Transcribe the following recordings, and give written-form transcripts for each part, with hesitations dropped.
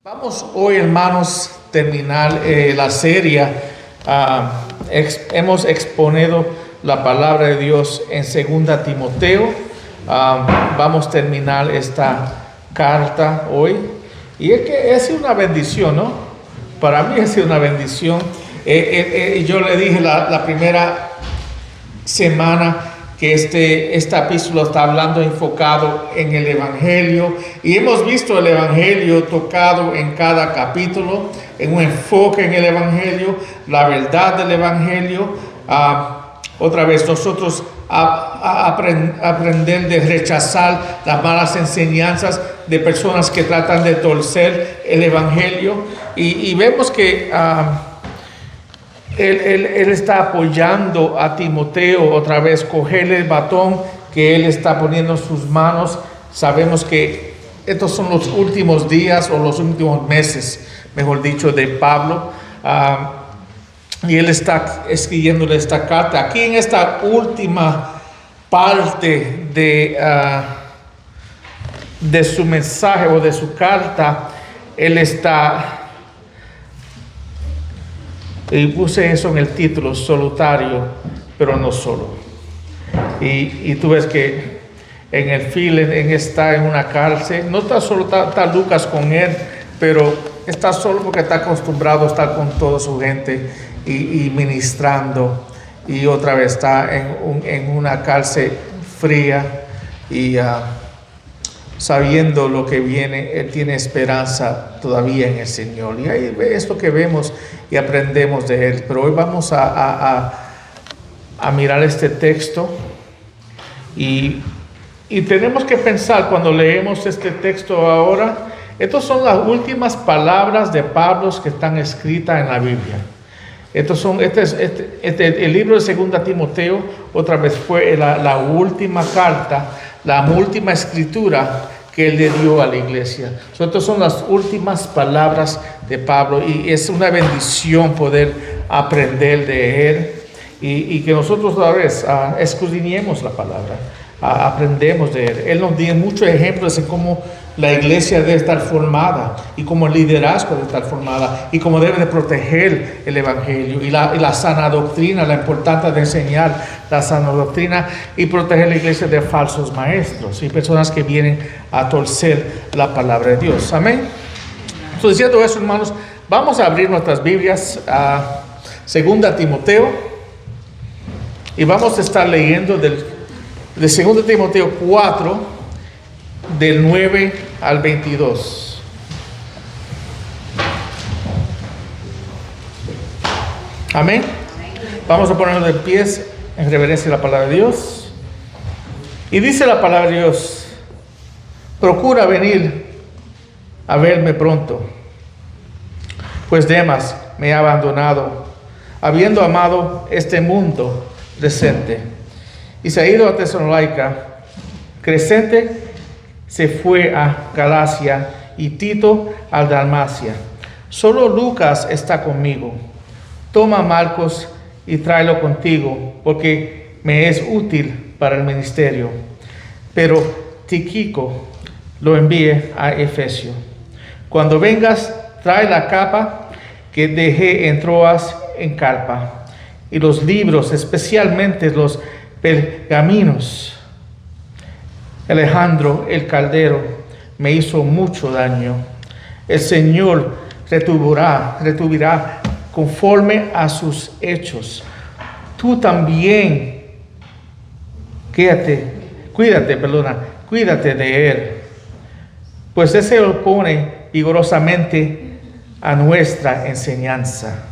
Vamos hoy, hermanos, terminar la serie. Hemos exponido la palabra de Dios en 2 Timoteo. Vamos a terminar esta carta hoy. Y es que ha sido una bendición, ¿no? Para mí ha sido una bendición. Yo le dije la primera semana que esta epístola está hablando enfocado en el Evangelio, y hemos visto el Evangelio tocado en cada capítulo, en un enfoque en el Evangelio, la verdad del Evangelio. Otra vez nosotros aprender de rechazar las malas enseñanzas de personas que tratan de torcer el Evangelio, y vemos que Él está apoyando a Timoteo otra vez, cogerle el batón que él está poniendo en sus manos. Sabemos que estos son los últimos días o los últimos meses, mejor dicho, de Pablo. Y él está escribiéndole esta carta. Aquí en esta última parte de su mensaje o de su carta, él está... Y puse eso en el título, solitario, pero no solo. Y tú ves que en el feeling está en una cárcel. No está solo, está Lucas con él, pero está solo porque está acostumbrado a estar con toda su gente y ministrando. Y otra vez está en una cárcel fría y sabiendo lo que viene, él tiene esperanza todavía en el Señor. Y ahí es lo que vemos y aprendemos de él. Pero hoy vamos a mirar este texto y tenemos que pensar cuando leemos este texto ahora. Estas son las últimas palabras de Pablo que están escritas en la Biblia. El libro de 2 Timoteo otra vez fue la última carta, la última escritura que él le dio a la iglesia. Estas son las últimas palabras de Pablo, y es una bendición poder aprender de él y que nosotros a la vez escudriñemos la palabra, aprendemos de él. Él nos dio muchos ejemplos de cómo la iglesia debe estar formada y cómo el liderazgo debe estar formada y cómo debe de proteger el evangelio y la sana doctrina, la importancia de enseñar la sana doctrina y proteger la iglesia de falsos maestros y personas que vienen a torcer la palabra de Dios. Amén. Entonces, diciendo eso, hermanos, vamos a abrir nuestras Biblias a 2 Timoteo y vamos a estar leyendo de 2 Timoteo 4, del 9 al 22. Amén. Vamos a ponernos de pies en reverencia a la palabra de Dios. Y dice la palabra de Dios: procura venir a verme pronto, pues Demas me ha abandonado, habiendo amado este mundo presente, y se ha ido a Tesalónica. Crescente se fue a Galacia y Tito a Dalmacia. Solo Lucas está conmigo. Toma a Marcos y tráelo contigo, porque me es útil para el ministerio. Pero Tíquico lo envíe a Efesio. Cuando vengas, trae la capa que dejé en Troas en Carpa, y los libros, especialmente los pergaminos. Alejandro el Caldero me hizo mucho daño. El Señor retuvirá conforme a sus hechos. Tú también cuídate de él, pues él se opone vigorosamente a nuestra enseñanza.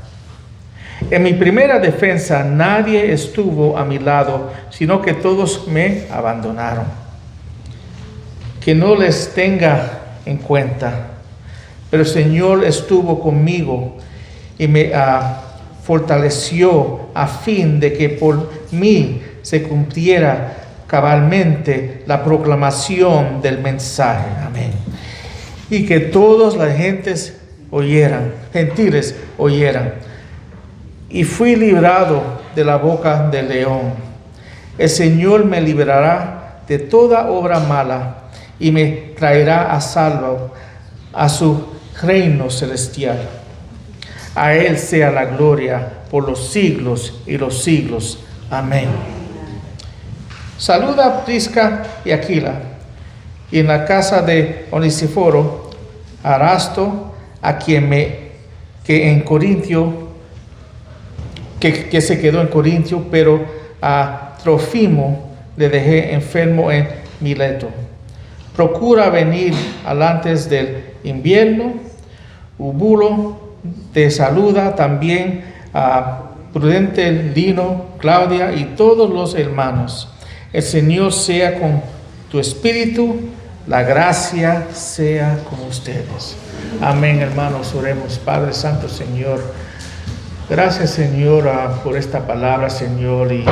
En mi primera defensa nadie estuvo a mi lado, sino que todos me abandonaron. Que no les tenga en cuenta, pero el Señor estuvo conmigo y me fortaleció a fin de que por mí se cumpliera cabalmente la proclamación del mensaje. Amén. Y que todas las gentiles oyeran. Y fui librado de la boca del león. El Señor me librará de toda obra mala y me traerá a salvo a su reino celestial. A Él sea la gloria por los siglos y los siglos. Amén. Saluda a Prisca y Aquila, y en la casa de Onesíforo, a Erasto, a quien que se quedó en Corintio, pero a Trófimo le dejé enfermo en Mileto. Procura venir antes del invierno. Ubulo te saluda, también a Prudente, Lino, Claudia y todos los hermanos. El Señor sea con tu espíritu, la gracia sea con ustedes. Amén, hermanos, oremos. Padre Santo, Señor, gracias, Señor, por esta palabra, Señor, y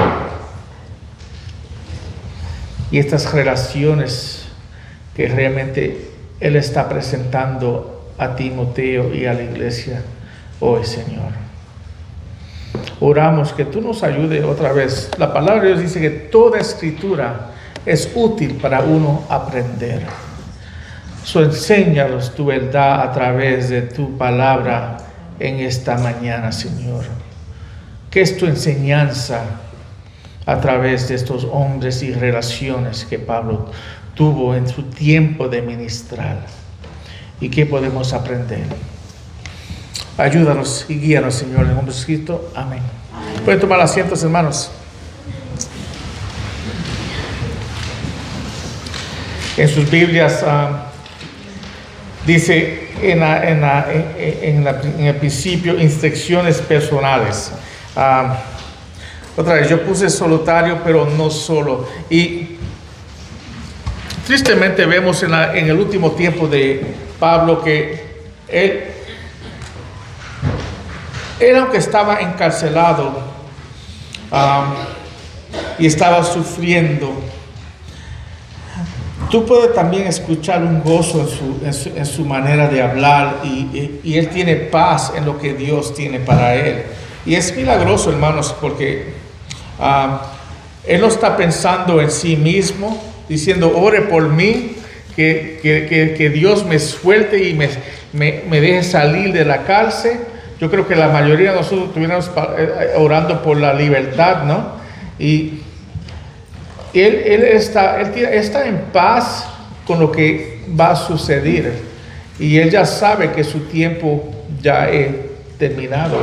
estas relaciones que realmente Él está presentando a Timoteo y a la iglesia hoy, Señor. Oramos que tú nos ayudes otra vez. La palabra de Dios dice que toda escritura es útil para uno aprender. Enséñanos tu verdad a través de tu palabra en esta mañana, Señor. Que es tu enseñanza a través de estos hombres y relaciones que Pablo tuvo en su tiempo de ministrar. ¿Y qué podemos aprender? Ayúdanos y guíanos, Señor, en el nombre de Cristo. Amén. Pueden tomar asientos, hermanos. En sus Biblias dice en el principio instrucciones personales. Otra vez, yo puse solitario, pero no solo. Y tristemente vemos en el último tiempo de Pablo que él, aunque estaba encarcelado y estaba sufriendo, tú puedes también escuchar un gozo en su manera de hablar y él tiene paz en lo que Dios tiene para él. Y es milagroso, hermanos, porque él no está pensando en sí mismo, diciendo, ore por mí, que Dios me suelte y me deje salir de la cárcel. Yo creo que la mayoría de nosotros estuviéramos orando por la libertad, ¿no? Y él está en paz con lo que va a suceder. Y él ya sabe que su tiempo ya es terminado.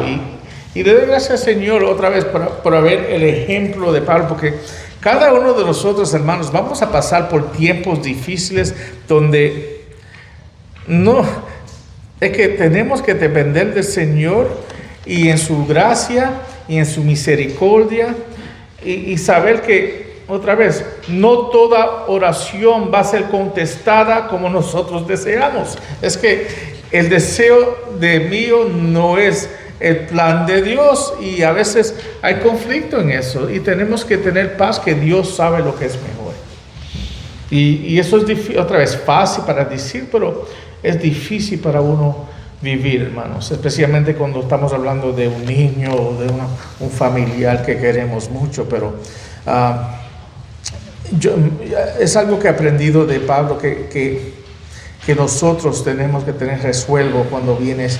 Y le doy gracias al Señor otra vez por ver el ejemplo de Pablo, porque cada uno de nosotros, hermanos, vamos a pasar por tiempos difíciles donde es que tenemos que depender del Señor y en su gracia y en su misericordia y saber que, otra vez, no toda oración va a ser contestada como nosotros deseamos. Es que el deseo de mío no es el plan de Dios y a veces hay conflicto en eso y tenemos que tener paz, que Dios sabe lo que es mejor. Y eso es otra vez fácil para decir, pero es difícil para uno vivir, hermanos, especialmente cuando estamos hablando de un niño o de un familiar que queremos mucho, pero es algo que he aprendido de Pablo que nosotros tenemos que tener resuelto cuando vienen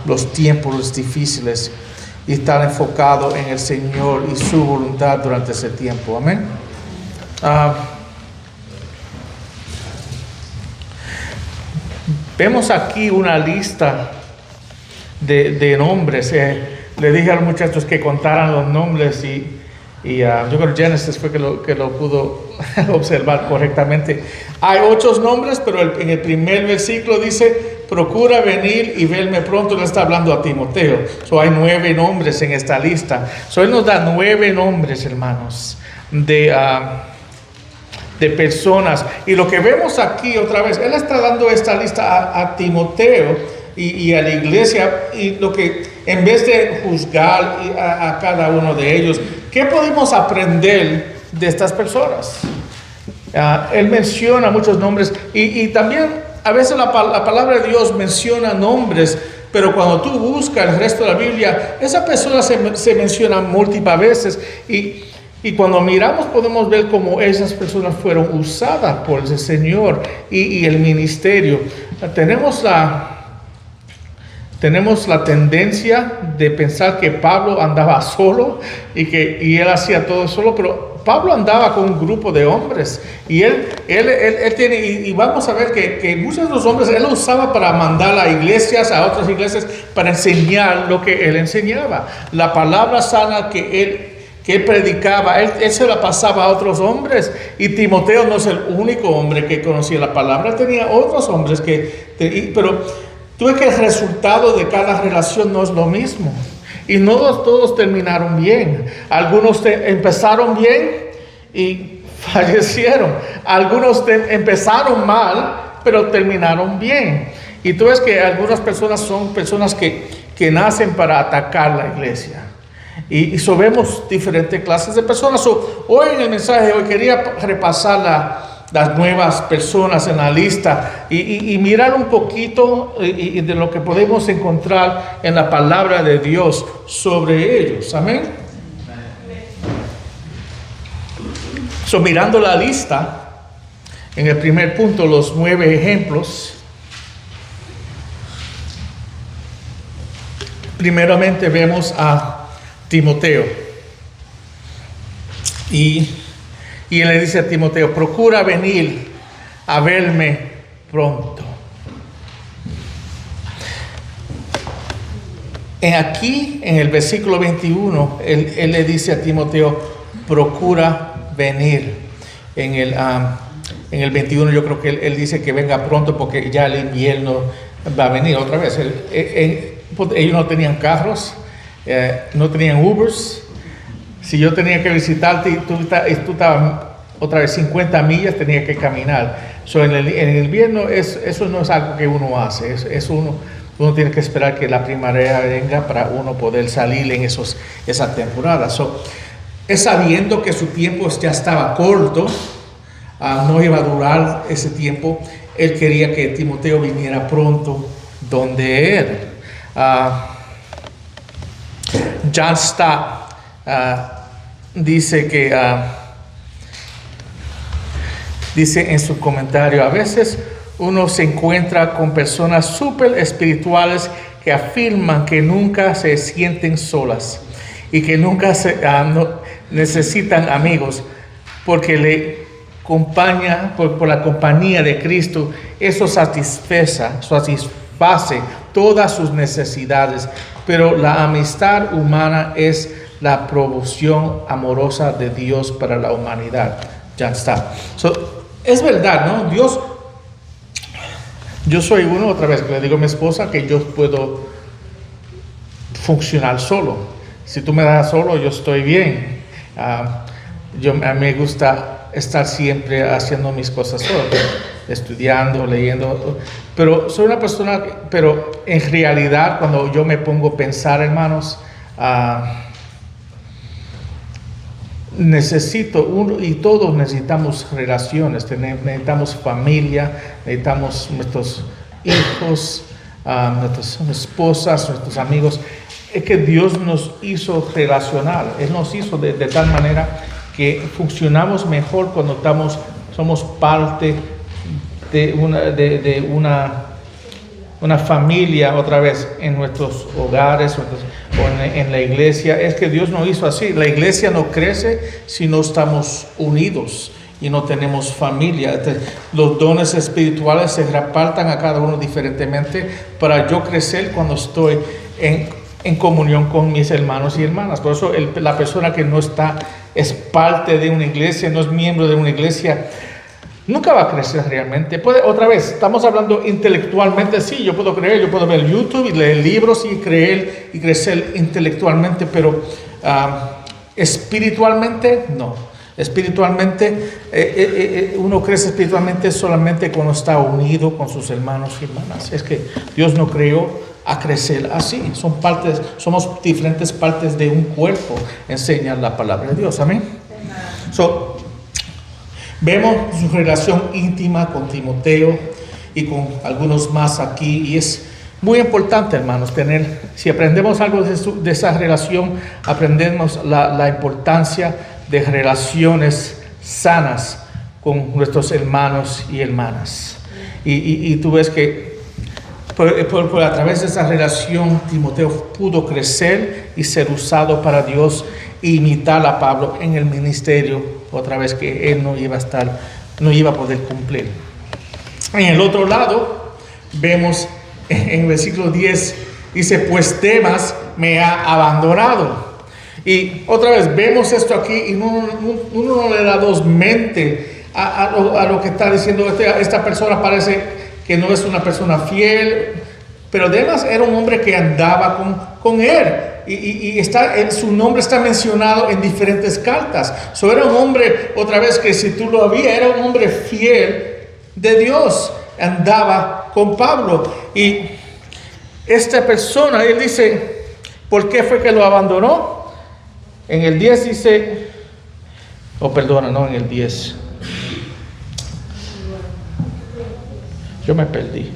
los tiempos difíciles y estar enfocado en el Señor y su voluntad durante ese tiempo. Amén. Vemos aquí una lista de nombres. Le dije a los muchachos que contaran los nombres y yo creo que Genesis fue que lo pudo observar correctamente. Hay 8 nombres, pero en el primer versículo dice, procura venir y verme pronto. Le está hablando a Timoteo. Hay 9 nombres en esta lista. Él nos da 9 nombres, hermanos, de personas. Y lo que vemos aquí otra vez, él está dando esta lista a Timoteo y a la iglesia, y lo que en vez de juzgar a cada uno de ellos, ¿qué podemos aprender de estas personas? Él menciona muchos nombres y también a veces la palabra de Dios menciona nombres, pero cuando tú buscas el resto de la Biblia, esa persona se menciona múltiples veces y Y cuando miramos podemos ver cómo esas personas fueron usadas por el Señor y el ministerio. Tenemos la tendencia de pensar que Pablo andaba solo y él hacía todo solo, pero Pablo andaba con un grupo de hombres y él tiene, y vamos a ver que muchos de los hombres él usaba para mandar a iglesias, a otras iglesias, para enseñar lo que él enseñaba. La palabra sana que él predicaba, él se la pasaba a otros hombres. Y Timoteo no es el único hombre que conocía la palabra, tenía otros hombres pero tú ves que el resultado de cada relación no es lo mismo. Y no todos terminaron bien. Algunos empezaron bien y fallecieron. Algunos empezaron mal, pero terminaron bien. Y tú ves que algunas personas son personas que nacen para atacar la iglesia. Y vemos diferentes clases de personas. Hoy en el mensaje, hoy quería repasar las nuevas personas en la lista y mirar un poquito de lo que podemos encontrar en la palabra de Dios sobre ellos. Amén. Mirando la lista, en el primer punto, los 9 ejemplos. Primeramente vemos a Timoteo. Y él le dice a Timoteo, procura venir a verme pronto. Aquí, en el versículo 21, él le dice a Timoteo, procura venir. En el 21 yo creo que él dice que venga pronto porque ya el invierno va a venir otra vez. Ellos no tenían carros, no tenían Ubers. Si yo tenía que visitarte y tú estabas otra vez 50 millas, tenía que caminar. En el invierno eso no es algo que uno hace. Uno tiene que esperar que la primavera venga para uno poder salir en esa temporada. Es sabiendo que su tiempo ya estaba corto, no iba a durar ese tiempo. Él quería que Timoteo viniera pronto donde él. John Stott dice en su comentario, a veces uno se encuentra con personas súper espirituales que afirman que nunca se sienten solas y que nunca no necesitan amigos porque le acompaña por la compañía de Cristo. Eso satisface todas sus necesidades, pero la amistad humana es la promoción amorosa de Dios para la humanidad. Ya está. Es verdad, ¿no? Yo soy uno, otra vez, que le digo a mi esposa que yo puedo funcionar solo. Si tú me das solo, yo estoy bien. A mí me gusta estar siempre haciendo mis cosas solo, estudiando, leyendo. Pero soy una persona, pero en realidad, cuando yo me pongo a pensar, hermanos, y todos necesitamos relaciones, necesitamos familia, necesitamos nuestros hijos, nuestras esposas, nuestros amigos. Es que Dios nos hizo relacional, Él nos hizo de tal manera que funcionamos mejor cuando somos parte de una familia, otra vez, en nuestros hogares o en la iglesia. Es que Dios nos hizo así. La iglesia no crece si no estamos unidos y no tenemos familia. Los dones espirituales se repartan a cada uno diferentemente para yo crecer cuando estoy en comunión con mis hermanos y hermanas. Por eso la persona que no es parte de una iglesia, no es miembro de una iglesia, nunca va a crecer realmente. Otra vez, estamos hablando intelectualmente. Sí, yo puedo creer, yo puedo ver YouTube y leer libros y creer y crecer intelectualmente, pero espiritualmente no. Espiritualmente, uno crece espiritualmente solamente cuando está unido con sus hermanos y hermanas. Es que Dios no creó a crecer así. Somos diferentes partes de un cuerpo, enseña la palabra de Dios. Amén. Vemos su relación íntima con Timoteo y con algunos más aquí, y es muy importante, hermanos, si aprendemos algo de esa relación, aprendemos la importancia de relaciones sanas con nuestros hermanos y hermanas. Y tú ves que a través de esa relación Timoteo pudo crecer y ser usado para Dios e imitar a Pablo en el ministerio, otra vez que él no iba a poder cumplir. En el otro lado vemos en el versículo 10, dice, pues Demas me ha abandonado. Y otra vez vemos esto aquí y uno no le da dos mentes a lo que está diciendo esta persona. Parece que no es una persona fiel, pero Demas era un hombre que andaba con él. Y su nombre está mencionado en diferentes cartas. Era un hombre, otra vez, que si tú lo veías, era un hombre fiel de Dios. Andaba con Pablo. Y esta persona, él dice, ¿por qué fue que lo abandonó? En el 10 dice, en el 10. Yo me perdí.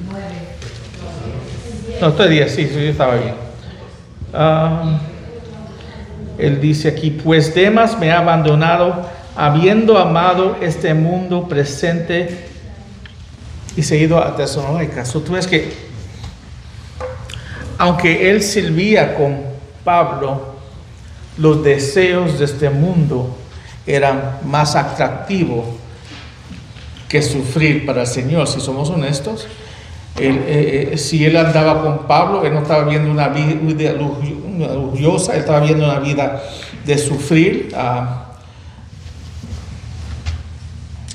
No, estoy 10, sí, yo estaba bien. Él dice aquí, pues Demas me ha abandonado, habiendo amado este mundo presente y seguido a Tesalónica. Tú ves que, aunque él servía con Pablo, los deseos de este mundo eran más atractivos que sufrir para el Señor. Si somos honestos, si él andaba con Pablo, él no estaba viendo una vida lujosa, él estaba viendo una vida de sufrir.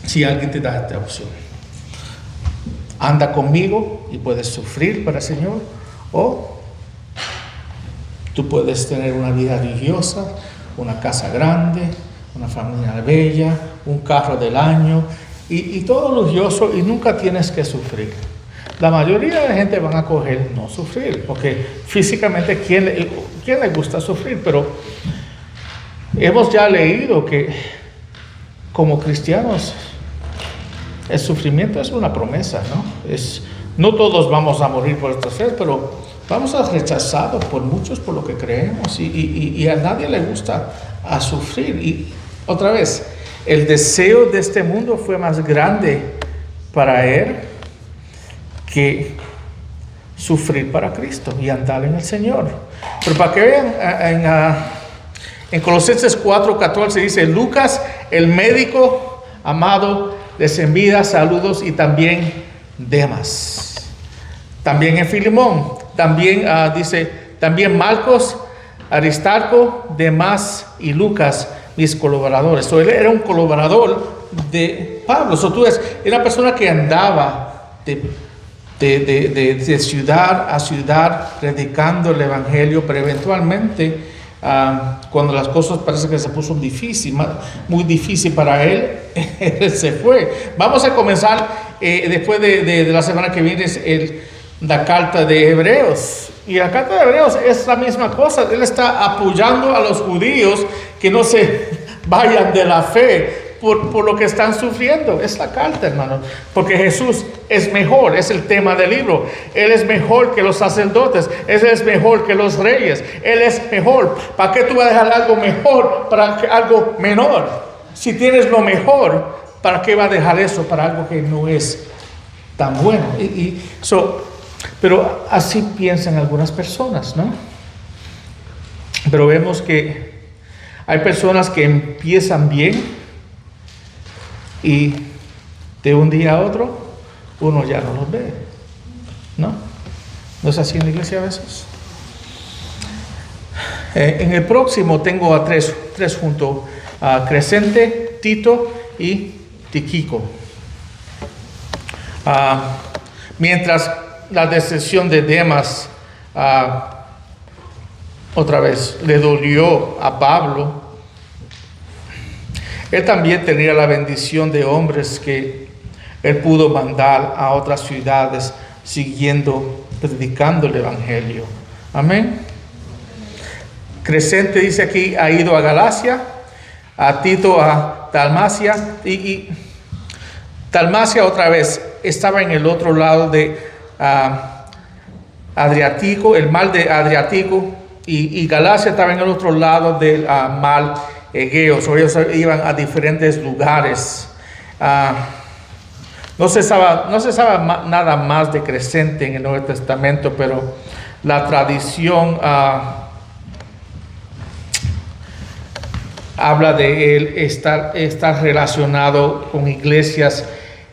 Si alguien te da esta opción, anda conmigo y puedes sufrir para el Señor, o tú puedes tener una vida religiosa, una casa grande, una familia bella, un carro del año y todo lujoso, y nunca tienes que sufrir. La mayoría de la gente van a coger no sufrir, porque físicamente ¿quién le gusta sufrir? Pero hemos ya leído que como cristianos el sufrimiento es una promesa, ¿no? No todos vamos a morir por esta fe, pero vamos a ser rechazados por muchos por lo que creemos, y a nadie le gusta a sufrir. Y otra vez, el deseo de este mundo fue más grande para él que sufrir para Cristo y andar en el Señor. Pero para que vean, en Colosenses 4:14 dice, Lucas, el médico amado, les envía saludos, y también Demas. También en Filemón, también dice, también Marcos, Aristarco, Demas y Lucas, mis colaboradores. Él era un colaborador de Pablo. Tú ves, era una persona que andaba de ciudad a ciudad predicando el evangelio, pero eventualmente cuando las cosas parece que se puso muy difícil para él, él se fue. Vamos a comenzar después de la semana que viene la carta de Hebreos, y la carta de Hebreos es la misma cosa. Él está apoyando a los judíos que no se vayan de la fe por lo que están sufriendo. Es la carta, hermano, porque Jesús es mejor, es el tema del libro. Él es mejor que los sacerdotes, Él es mejor que los reyes, Él es mejor. ¿Para qué tú vas a dejar algo mejor para algo menor? Si tienes lo mejor, ¿para qué vas a dejar eso para algo que no es tan bueno? Pero así piensan algunas personas, ¿no? Pero vemos que hay personas que empiezan bien y de un día a otro uno ya no los ve, ¿no? ¿No es así en la iglesia a veces? En el próximo tengo a tres juntos, a Crescente, Tito y Tíquico. Mientras la decepción de Demas otra vez le dolió a Pablo, él también tenía la bendición de hombres que él pudo mandar a otras ciudades predicando el evangelio. Amén. Crescente dice aquí, ha ido a Galacia, a Tito a Dalmacia, y Dalmacia otra vez estaba en el otro lado de Adriático, el mar de Adriático, y Galacia estaba en el otro lado del mar Egeo, o ellos iban a diferentes lugares. No se sabe nada más de Crescente en el Nuevo Testamento, pero la tradición habla de él estar relacionado con iglesias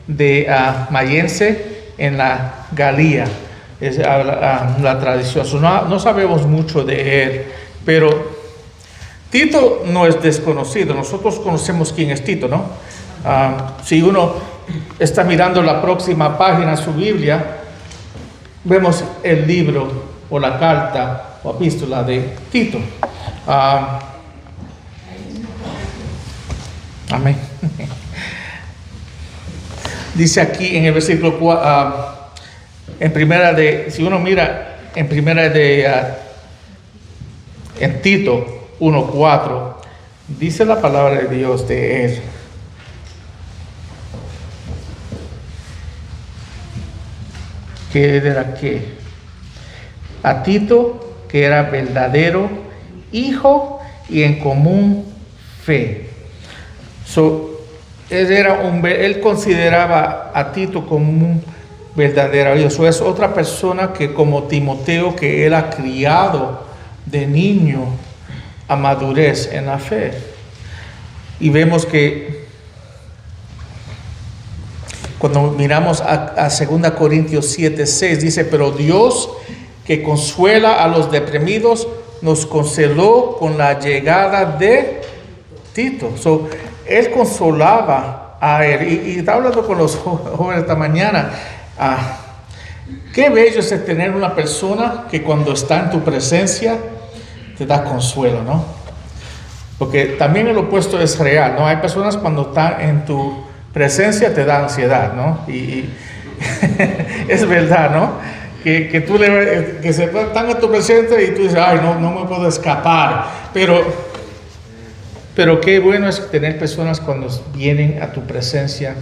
de Mayense en la Galía. Es la tradición. No sabemos mucho de él, pero Tito no es desconocido. Nosotros conocemos quién es Tito, ¿no? Si uno está mirando la próxima página de su Biblia, vemos el libro o la carta o epístola de Tito. Amén. Dice aquí en el versículo 4, si uno mira en Tito 1:4, dice la palabra de Dios de él. Que era que a Tito, que era verdadero hijo y en común fe. Él consideraba a Tito como un verdadero hijo. Es otra persona que, como Timoteo, que él ha criado de niño a madurez en la fe. Y vemos que cuando miramos a 2 Corintios 7:6, dice: pero Dios, que consuela a los deprimidos, nos consoló con la llegada de Tito. Él consolaba a él. Y está hablando con los jóvenes esta mañana. Qué bello es tener una persona que cuando está en tu presencia te da consuelo, ¿no? Porque también el opuesto es real, ¿no? Hay personas cuando están en tu presencia te da ansiedad, ¿no? Y es verdad, ¿no? Que están en tu presencia y tú dices: ay, no me puedo escapar. Pero qué bueno es tener personas cuando vienen a tu presencia,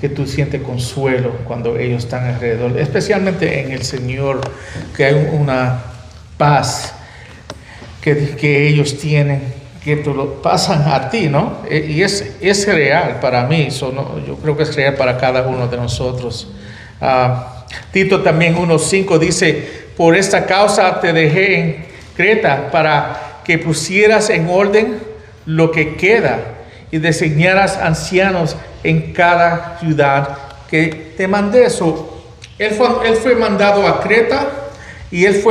que tú sientes consuelo cuando ellos están alrededor, especialmente en el Señor, que hay una paz que ellos tienen, que te lo pasan a ti, ¿no? Y es real para mí, yo creo que es real para cada uno de nosotros. Tito también 1:5 dice: por esta causa te dejé en Creta, para que pusieras en orden lo que queda y designaras ancianos en cada ciudad que te mandé. Él fue mandado a Creta y él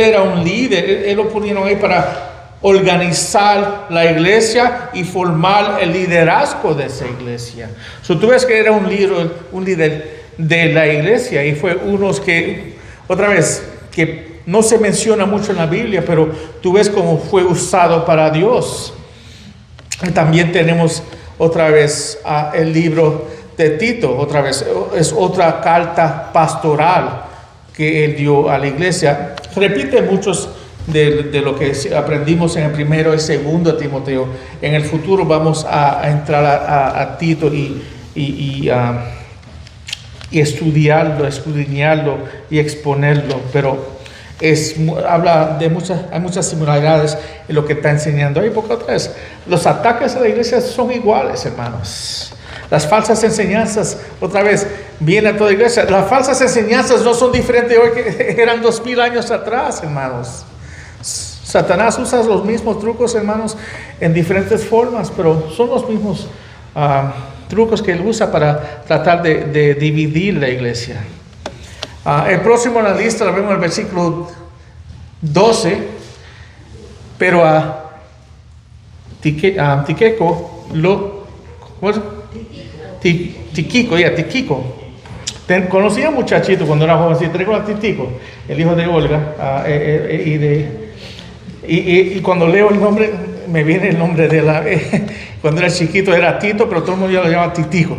era un líder. Él lo pusieron ahí para organizar la iglesia y formar el liderazgo de esa iglesia. Tú ves que era un líder de la iglesia, y fue unos que, otra vez, que no se menciona mucho en la Biblia, pero tú ves cómo fue usado para Dios. Y también tenemos otra vez el libro de Tito. Otra vez es otra carta pastoral que él dio a la iglesia. Repite muchos de lo que aprendimos en el primero y segundo Timoteo. En el futuro vamos a entrar a Tito y estudiarlo, escudriñarlo y exponerlo, pero hay muchas similaridades en lo que está enseñando ahí, porque otra vez los ataques a la iglesia son iguales, hermanos. Las falsas enseñanzas, otra vez, vienen a toda iglesia. Las falsas enseñanzas no son diferentes hoy que eran 2000 años atrás, hermanos. Satanás usa los mismos trucos, hermanos, en diferentes formas, pero son los mismos trucos que él usa para tratar de dividir la iglesia. El próximo en la lista lo vemos en el versículo 12. Pero a Tíquico, conocí a un muchachito cuando era joven, tengo a Tíquico, el hijo de Olga, y cuando leo el nombre, me viene el nombre de la... cuando era chiquito era Tito, pero todo el mundo ya lo llamaba Titico.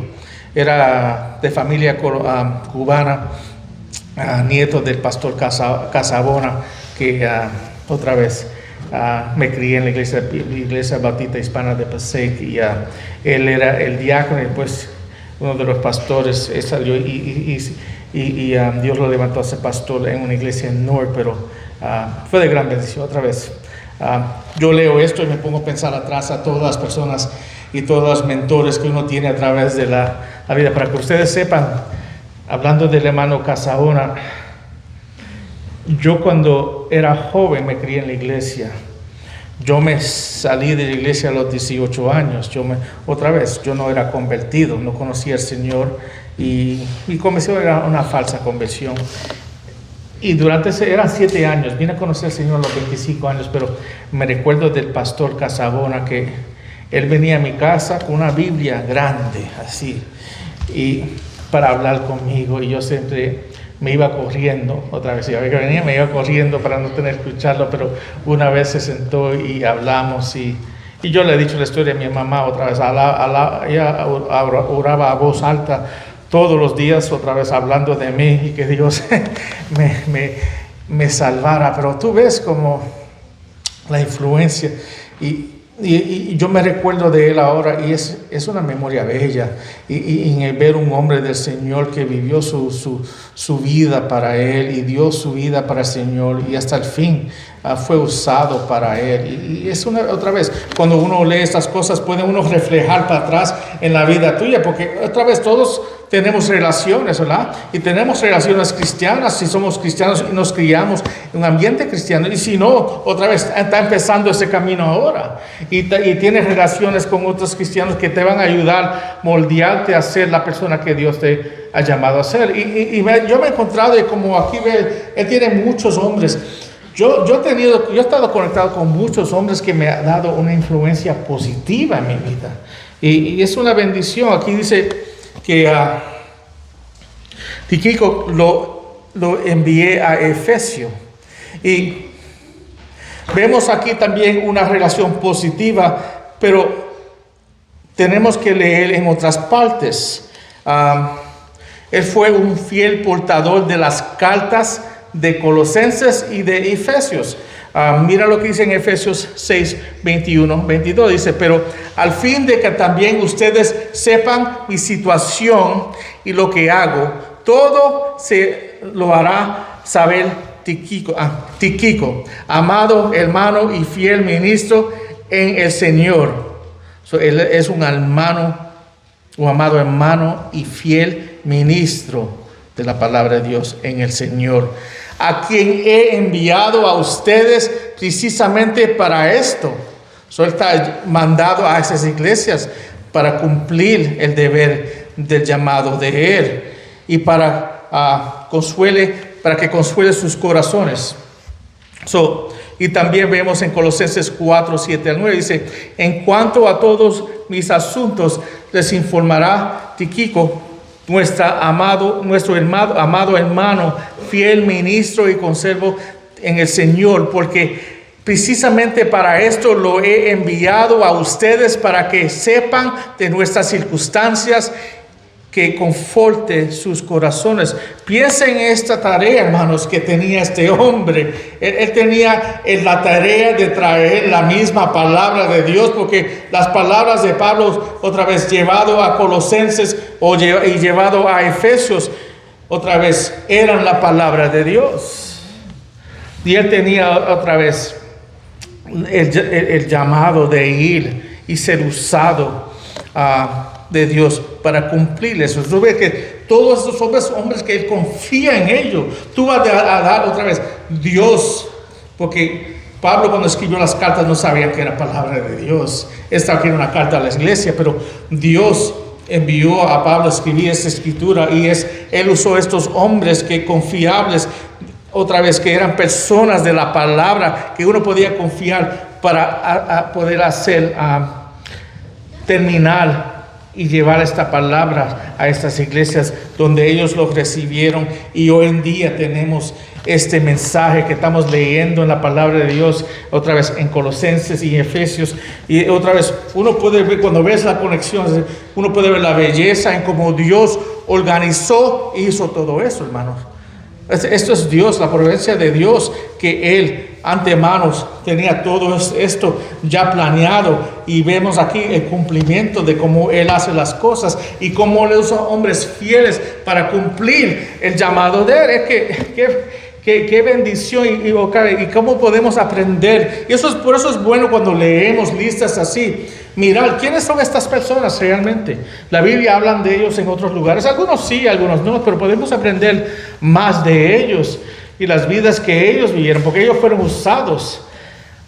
Era de familia cubana, nieto del pastor Casabona, que otra vez me crié en la iglesia Bautista Hispana de Pasec, y él era el diácono, y pues uno de los pastores salió y Dios lo levantó a ser pastor en una iglesia en North, pero fue de gran bendición. Otra vez Yo leo esto y me pongo a pensar atrás a todas las personas y todos los mentores que uno tiene a través de la vida. Para que ustedes sepan, hablando del hermano Casabona, yo cuando era joven me crié en la iglesia. Yo me salí de la iglesia a los 18 años. Yo no era convertido, no conocía al Señor y mi conversión era una falsa conversión. Y eran 7 años, vine a conocer al Señor a los 25 años, pero me recuerdo del pastor Casabona que él venía a mi casa con una Biblia grande, así, y para hablar conmigo, y yo siempre me iba corriendo, otra vez, me iba corriendo para no tener que escucharlo, pero una vez se sentó y hablamos, y yo le he dicho la historia a mi mamá otra vez, ella oraba a voz alta todos los días, otra vez hablando de mí, y que Dios me salvara, pero tú ves como la influencia, y yo me recuerdo de él ahora, y es una memoria bella, y en el ver un hombre del Señor que vivió su vida para él, y dio su vida para el Señor, y hasta el fin fue usado para él. Y es otra vez, cuando uno lee estas cosas, puede uno reflejar para atrás en la vida tuya, porque otra vez todos tenemos relaciones, ¿verdad? Y tenemos relaciones cristianas, si somos cristianos y nos criamos en un ambiente cristiano, y si no, otra vez está empezando ese camino ahora, y tienes relaciones con otros cristianos que te van a ayudar a moldearte a ser la persona que Dios te ha llamado a ser. Yo me he encontrado, y como aquí ve, él tiene muchos hombres. Yo he estado conectado con muchos hombres que me han dado una influencia positiva en mi vida, y es una bendición. Aquí dice que Tíquico lo envié a Efesio, y vemos aquí también una relación positiva, pero tenemos que leer en otras partes. Él fue un fiel portador de las cartas de Colosenses y de Efesios. Mira lo que dice en Efesios 6, 21, 22. Dice: pero al fin de que también ustedes sepan mi situación y lo que hago, todo se lo hará saber Tíquico, amado hermano y fiel ministro en el Señor. Él es un amado hermano y fiel ministro de la palabra de Dios en el Señor, a quien he enviado a ustedes precisamente para esto. Él está mandado a esas iglesias para cumplir el deber del llamado de Él, y para que consuele sus corazones. Y también vemos en Colosenses 4, 7 al 9, dice: en cuanto a todos mis asuntos les informará Tíquico, nuestro amado hermano, fiel ministro y conservo en el Señor, porque precisamente para esto lo he enviado a ustedes, para que sepan de nuestras circunstancias, que conforte sus corazones. Piensen en esta tarea, hermanos, que tenía este hombre. Él tenía la tarea de traer la misma palabra de Dios, porque las palabras de Pablo, otra vez llevado a Colosenses y llevado a Efesios, otra vez eran la palabra de Dios. Y él tenía otra vez el llamado de ir y ser usado de Dios para cumplir eso. Tú ves que todos esos hombres que él confía en ellos, tú vas a dar otra vez Dios, porque Pablo, cuando escribió las cartas, no sabía que era palabra de Dios. Esta aquí era una carta a la iglesia, pero Dios envió a Pablo a escribir esta escritura, y él usó estos hombres que confiables, otra vez, que eran personas de la palabra, que uno podía confiar para poder hacer terminar y llevar esta palabra a estas iglesias donde ellos lo recibieron. Y hoy en día tenemos este mensaje que estamos leyendo en la palabra de Dios, otra vez en Colosenses y Efesios. Y otra vez uno puede ver, cuando ves la conexión, uno puede ver la belleza en cómo Dios organizó y hizo todo eso, hermanos. Esto es Dios, la providencia de Dios, que Él antemano tenía todo esto ya planeado, y vemos aquí el cumplimiento de cómo Él hace las cosas y cómo Él usa hombres fieles para cumplir el llamado de Él. Qué bendición y cómo podemos aprender. Y por eso es bueno cuando leemos listas así. Mirar, ¿quiénes son estas personas realmente? La Biblia habla de ellos en otros lugares. Algunos sí, algunos no, pero podemos aprender más de ellos y las vidas que ellos vivieron, porque ellos fueron usados.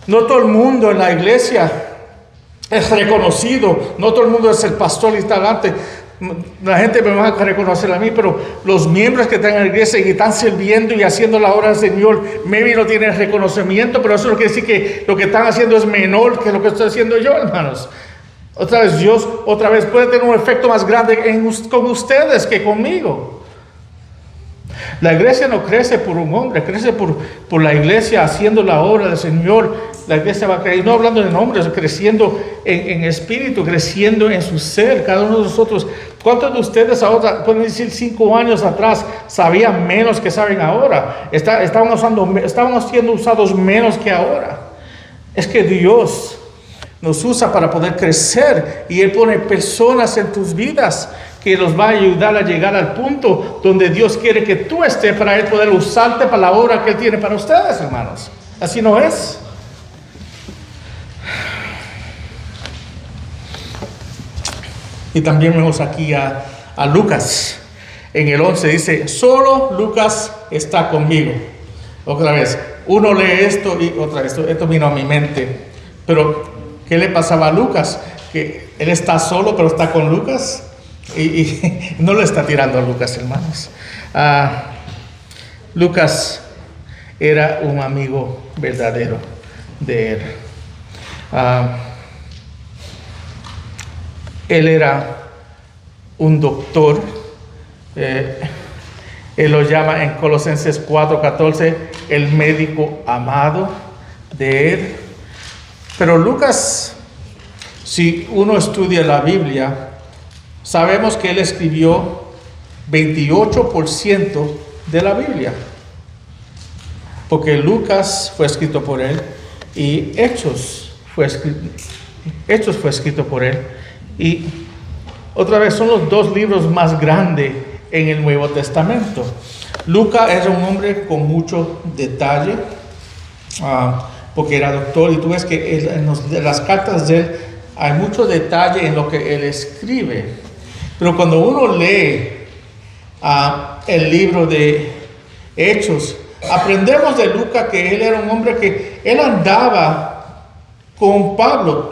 No todo el mundo en la iglesia es reconocido. No todo el mundo es el pastor y está delante. La gente me va a reconocer a mí, pero los miembros que están en la iglesia y están sirviendo y haciendo la obra del Señor, maybe no tienen reconocimiento, pero eso no quiere decir que lo que están haciendo es menor que lo que estoy haciendo yo, hermanos. Otra vez, Dios puede tener un efecto más grande con ustedes que conmigo. La iglesia no crece por un hombre, crece por la iglesia haciendo la obra del Señor. La iglesia va a crecer, no hablando de nombres, creciendo en espíritu, creciendo en su ser, cada uno de nosotros. ¿Cuántos de ustedes ahora, pueden decir 5 años atrás, sabían menos que saben ahora? Estaban siendo usados menos que ahora. Es que Dios nos usa para poder crecer y Él pone personas en tus vidas que los va a ayudar a llegar al punto donde Dios quiere que tú estés para Él poder usarte para la obra que Él tiene para ustedes, hermanos. Así no es. Y también vemos aquí a Lucas. En el 11 dice, solo Lucas está conmigo. Otra vez, uno lee esto y otra vez, esto vino a mi mente. Pero, ¿qué le pasaba a Lucas? Que él está solo, pero está con Lucas. Y no le está tirando a Lucas, hermanos. Lucas era un amigo verdadero de él. Él era un doctor. Él lo llama en Colosenses 4:14 el médico amado de él. Pero Lucas, si uno estudia la Biblia, sabemos que él escribió 28% de la Biblia, porque Lucas fue escrito por él y Hechos fue escrito por él. Y otra vez son los 2 libros más grandes en el Nuevo Testamento. Lucas era un hombre con mucho detalle, porque era doctor, y tú ves que en las cartas de él hay mucho detalle en lo que él escribe. Pero cuando uno lee el libro de Hechos, aprendemos de Lucas que él era un hombre que él andaba con Pablo,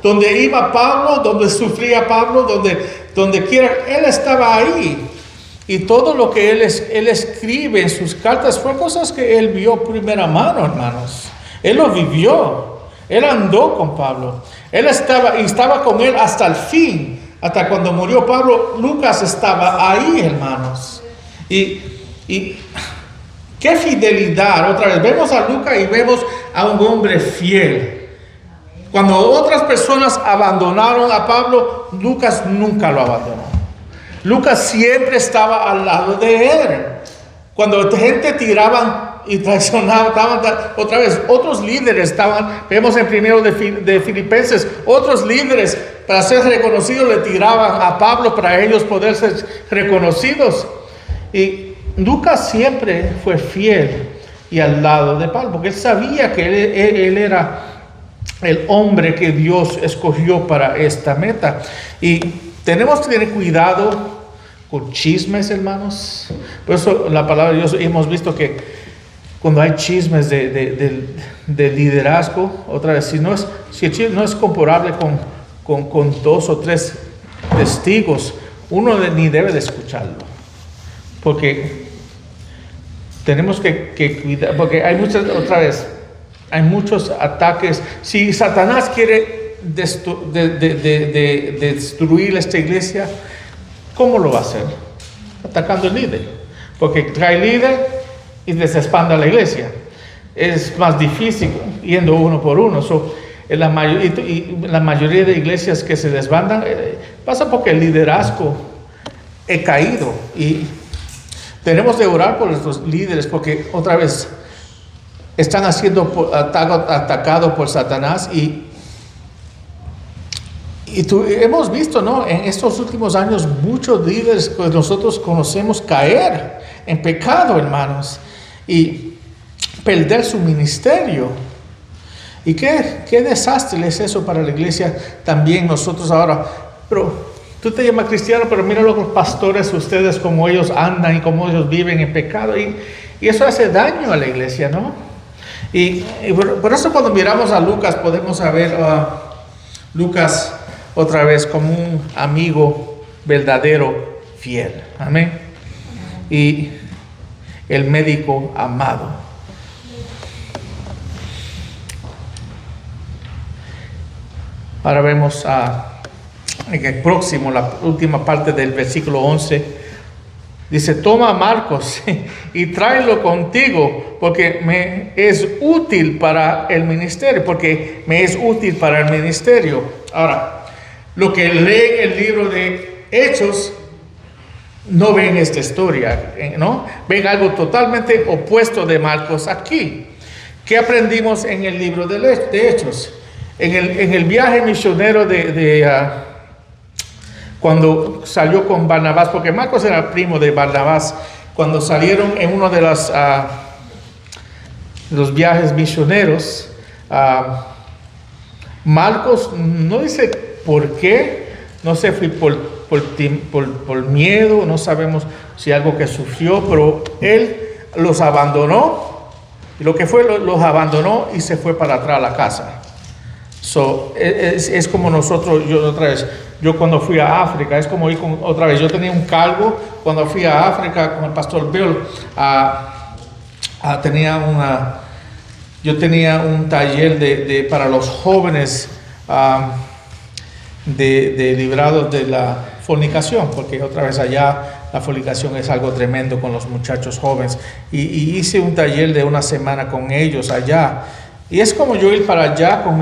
donde iba Pablo, donde sufría Pablo, donde quiera, él estaba ahí. Y todo lo que él escribe en sus cartas fue cosas que él vio primera mano, hermanos. Él lo vivió, él andó con Pablo, él estaba con él hasta el fin, hasta cuando murió Pablo. Lucas estaba ahí, hermanos. Y qué fidelidad. Otra vez vemos a Lucas y vemos a un hombre fiel. Cuando otras personas abandonaron a Pablo, Lucas nunca lo abandonó. Lucas siempre estaba al lado de él. Cuando gente tiraban y traicionaban, otra vez, otros líderes vemos en primero de Filipenses, otros líderes para ser reconocidos le tiraban a Pablo para ellos poder ser reconocidos. Y Lucas siempre fue fiel y al lado de Pablo, porque él sabía que él era el hombre que Dios escogió para esta meta. Y tenemos que tener cuidado con chismes, hermanos. Por eso la palabra de Dios, hemos visto que cuando hay chismes de liderazgo, otra vez, si el chisme no es comparable con 2 o 3 testigos, uno ni debe de escucharlo, porque tenemos que cuidar, porque hay muchos ataques. Si Satanás quiere destruir esta iglesia, ¿cómo lo va a hacer? Atacando al líder, porque trae líder y desespanda la iglesia. Es más difícil yendo uno por uno. La mayoría de iglesias que se desbandan pasa porque el liderazgo ha caído, y tenemos de orar por nuestros líderes, porque otra vez están siendo atacados por Satanás. Y hemos visto, ¿no?, en estos últimos años muchos líderes que nosotros conocemos caer en pecado, hermanos. y perder su ministerio. Y qué desastre es eso para la iglesia también nosotros ahora. Pero tú te llamas cristiano, pero mira los pastores, ustedes, cómo ellos andan y cómo ellos viven en pecado. Y eso hace daño a la iglesia, ¿no? Y por eso cuando miramos a Lucas podemos saber a Lucas otra vez como un amigo verdadero, fiel. Amén. Y el médico amado. Ahora vemos en el próximo, la última parte del versículo 11. Dice, toma a Marcos y tráelo contigo, porque me es útil para el ministerio, Ahora, lo que leen el libro de Hechos, no ven esta historia, ¿no? Ven algo totalmente opuesto de Marcos aquí. ¿Qué aprendimos en el libro de Hechos? En el viaje misionero cuando salió con Barnabás, porque Marcos era primo de Barnabás, cuando salieron en uno de los viajes misioneros, Marcos no dice por qué, no sé, fue por miedo, no sabemos si algo que sufrió, pero él los abandonó, y lo que fue, los abandonó y se fue para atrás a la casa. Es como nosotros, yo cuando fui a África, es como ir otra vez, yo tenía un cargo cuando fui a África con el pastor Bill, yo tenía un taller para los jóvenes de librados de la fornicación, porque otra vez allá la fornicación es algo tremendo con los muchachos jóvenes, y hice un taller de una semana con ellos allá. Y es como yo ir para allá con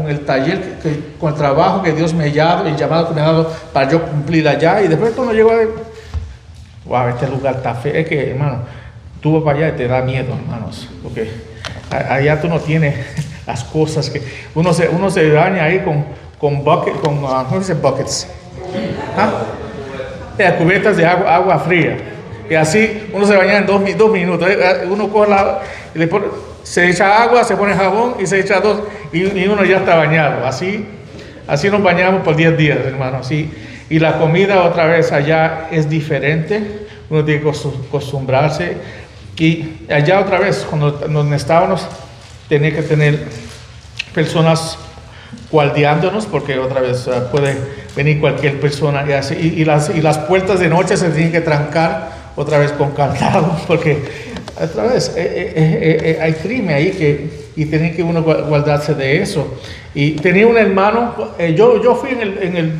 el taller, con el trabajo que Dios me ha dado, el llamado que me ha dado para yo cumplir allá. Y después cuando llego a wow, este lugar está feo. Es que, hermano, tú vas para allá y te da miedo, hermanos. Porque allá tú no tienes las cosas que... Uno se baña ahí con buckets. ¿Cómo se dice buckets? Cubetas de agua fría. Y así uno se baña en dos minutos. Uno coge y le pone... Se echa agua, se pone jabón y se echa dos y uno ya está bañado. Así nos bañamos por 10 días, hermano. Así. Y la comida otra vez allá es diferente. Uno tiene que acostumbrarse. Y allá otra vez, cuando estábamos, tenía que tener personas guardiándonos, porque otra vez puede venir cualquier persona. Y las puertas de noche se tienen que trancar otra vez con candado, porque... Otra vez, hay crimen ahí y tiene que uno guardarse de eso. Y tenía un hermano, yo fui en el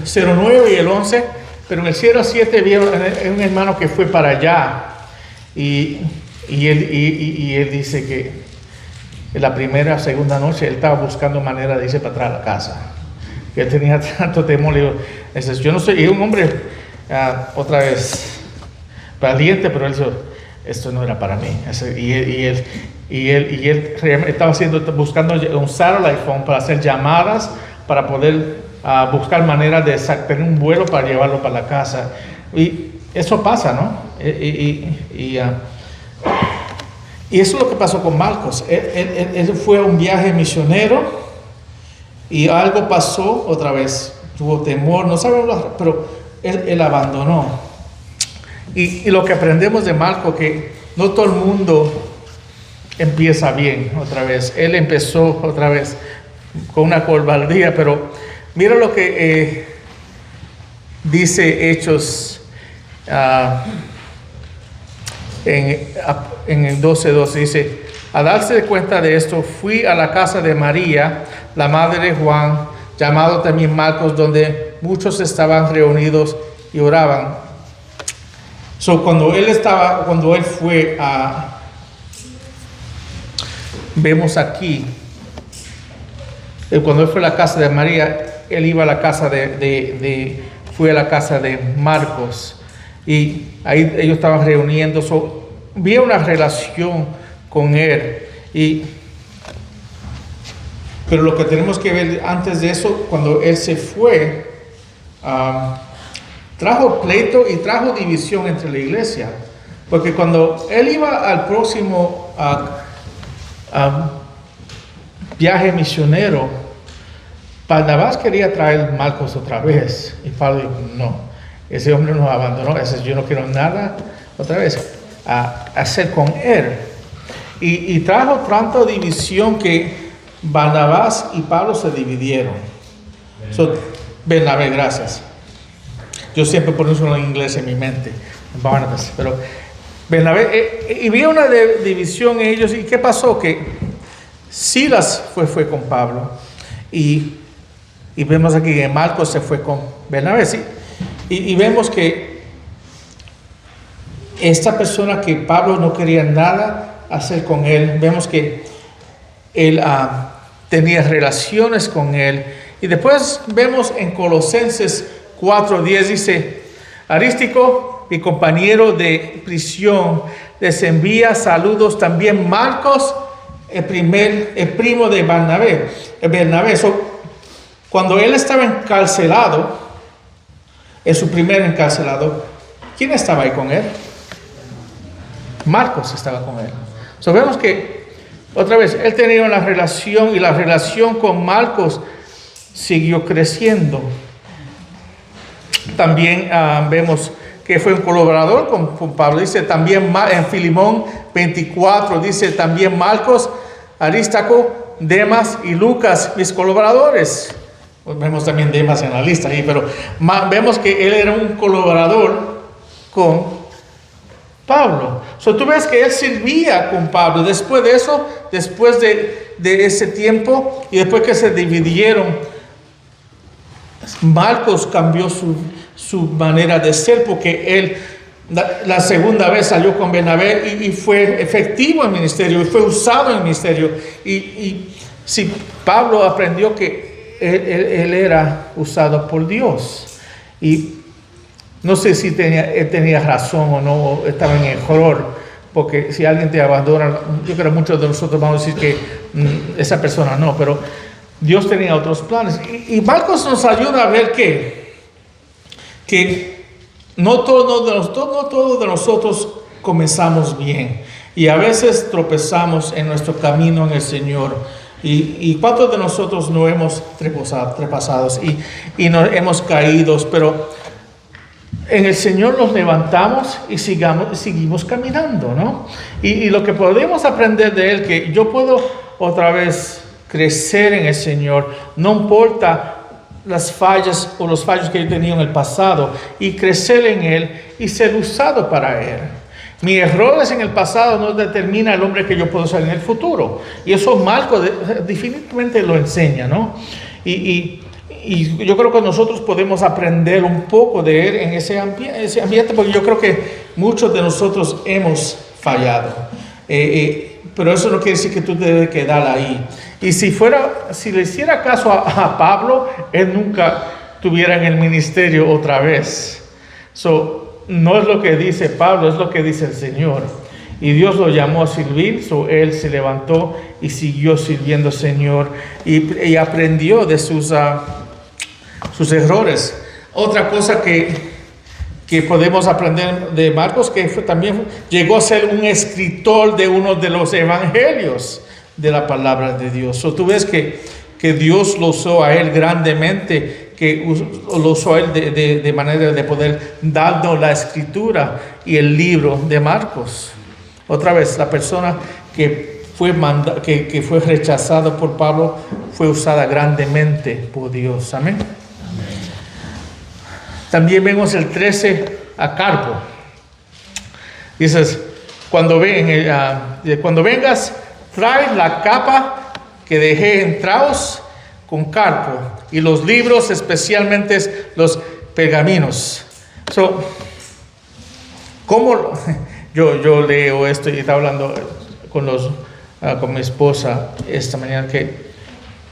09 y el 11, pero en el 07 vi un hermano que fue para allá. Y él dice que en la primera o segunda noche él estaba buscando manera de irse para atrás a la casa. Que él tenía tanto temor. Le digo, yo no soy, y un hombre, otra vez... valiente, pero él dijo, esto no era para mí. Y él estaba buscando usar el iPhone para hacer llamadas, para poder buscar maneras de tener un vuelo para llevarlo para la casa. Y eso pasa, ¿no? Y eso es lo que pasó con Marcos. Él fue a un viaje misionero y algo pasó otra vez. Tuvo temor, no sabemos, pero él abandonó. Y lo que aprendemos de Marcos, que no todo el mundo empieza bien otra vez. Él empezó otra vez con una cobardía, pero mira lo que dice Hechos en el 12:12. Dice, a darse cuenta de esto, fui a la casa de María, la madre de Juan, llamado también Marcos, donde muchos estaban reunidos y oraban. Cuando él fue vemos aquí, cuando él fue a la casa de María, él iba a la casa fue a la casa de Marcos, y ahí ellos estaban reuniendo, vi una relación con él, pero lo que tenemos que ver antes de eso, cuando él se fue, trajo pleito y trajo división entre la iglesia, Porque cuando él iba al próximo viaje misionero, Barnabás quería traer Marcos otra vez. Y Pablo dijo, no, ese hombre nos abandonó, yo no quiero nada otra vez a hacer con él. Y trajo tanta división que Barnabás y Pablo se dividieron. Bernabé, gracias. Yo siempre pronuncio en inglés en mi mente, Barnabas, pero Bernabé, y vi una división en ellos. ¿Y qué pasó? Que Silas fue con Pablo, y vemos aquí que Marcos se fue con Bernabé, ¿sí? Y vemos que esta persona que Pablo no quería nada hacer con él, vemos que él tenía relaciones con él. Y después vemos en Colosenses 4:10, dice, Arístico, mi compañero de prisión, les envía saludos también Marcos, el primo de Bernabé. Cuando él estaba encarcelado, en su primer encarcelado, ¿quién estaba ahí con él? Marcos estaba con él. Vemos que, otra vez, él tenía una relación, y la relación con Marcos siguió creciendo. También vemos que fue un colaborador con Pablo. Dice también en Filemón 24, dice también Marcos, Aristarco, Demas y Lucas, mis colaboradores. Pues vemos también Demas en la lista ahí, pero vemos que él era un colaborador con Pablo. Tú ves que él servía con Pablo. Después de eso, después de ese tiempo, y después que se dividieron, Marcos cambió su manera de ser, porque él la segunda vez salió con Bernabé y fue efectivo en el ministerio, y fue usado en el ministerio. Y si Pablo aprendió que él era usado por Dios, y no sé si él tenía razón o no, o estaba en error, porque si alguien te abandona, yo creo que muchos de nosotros vamos a decir que esa persona no, pero Dios tenía otros planes. Y Marcos nos ayuda a ver que no todos de nosotros comenzamos bien, y a veces tropezamos en nuestro camino en el Señor. Y cuántos de nosotros no hemos trepasados y nos hemos caído, pero en el Señor nos levantamos y seguimos caminando, ¿no? Y lo que podemos aprender de Él, que yo puedo otra vez crecer en el Señor, no importa las fallas o los fallos que yo he tenido en el pasado, y crecer en Él y ser usado para Él. Mis errores en el pasado no determinan el hombre que yo puedo ser en el futuro, y eso Marcos definitivamente lo enseña, ¿no? Y yo creo que nosotros podemos aprender un poco de Él en ese ambiente, porque yo creo que muchos de nosotros hemos fallado. Pero eso no quiere decir que tú debes quedar ahí. Y si le hiciera caso a Pablo, él nunca estuviera en el ministerio otra vez. No es lo que dice Pablo, es lo que dice el Señor. Y Dios lo llamó a servir, él se levantó y siguió sirviendo al Señor, y aprendió de sus errores. Otra cosa que podemos aprender de Marcos, que también llegó a ser un escritor de uno de los evangelios de la palabra de Dios. Tú ves que Dios lo usó a él grandemente, que lo usó a él de manera de poder darnos la escritura y el libro de Marcos. Otra vez, la persona que fue rechazada por Pablo fue usada grandemente por Dios. Amén. También vemos el 13 a Carpo. Dices, cuando vengas, trae la capa que dejé en Traos con Carpo, y los libros, especialmente los pergaminos. ¿Cómo? Yo leo esto y estaba hablando con mi esposa esta mañana, que